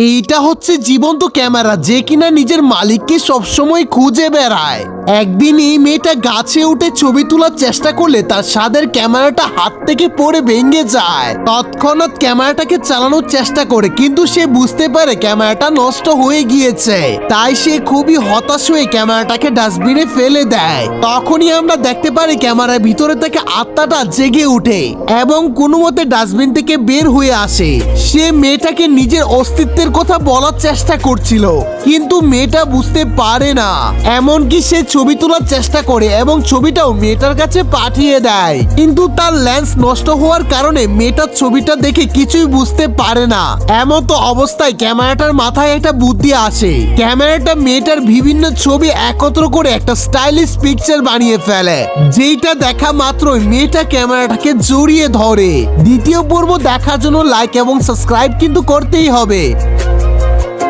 এইটা হচ্ছে জীবন্ত ক্যামেরা, যে কিনা নিজের মালিককে সবসময় খুঁজে বেড়ায়। একদিন এই মেয়েটা গাছে উঠে ছবি তোলার চেষ্টা করলে তার স্বাদের ক্যামেরাটা হাত থেকে পড়ে ভেঙে যায়। তৎক্ষণাৎ ক্যামেরাটাকে চালানোর চেষ্টা করে, কিন্তু সে বুঝতে পারে ক্যামেরাটা নষ্ট হয়ে গিয়েছে। তাই সে খুবই হতাশ হয়ে ক্যামেরাটাকে ডাস্টবিনে ফেলে দেয়। তখনই আমরা দেখতে পারি ক্যামেরার ভিতরে থেকে আত্মাটা জেগে উঠে এবং কোনো মতে ডাস্টবিন থেকে বের হয়ে আসে। সে মেয়েটাকে নিজের অস্তিত্বের কথা বলার চেষ্টা করছিল, কিন্তু মেয়েটা বুঝতে পারে না। এমনকি সে ছবি তোলার চেষ্টা করে এবং ছবিটাও মেয়েটার কাছে পাঠিয়ে দেয়, কিন্তু তার লেন্স নষ্ট হওয়ার কারণে মেয়েটার ছবিটা দেখে কিছুই বুঝতে পারে না। এমতো অবস্থায় ক্যামেরাটার মাথায় একটা বুদ্ধি আসে। ক্যামেরাটা মেয়েটার বিভিন্ন ছবি একত্র করে একটা স্টাইলিশ পিকচার বানিয়ে ফেলে, যেটা দেখা মাত্রই মেয়েটা ক্যামেরাটাকে জড়িয়ে ধরে। দ্বিতীয় পর্ব দেখার জন্য লাইক এবং সাবস্ক্রাইব কিন্তু করতেই হবে।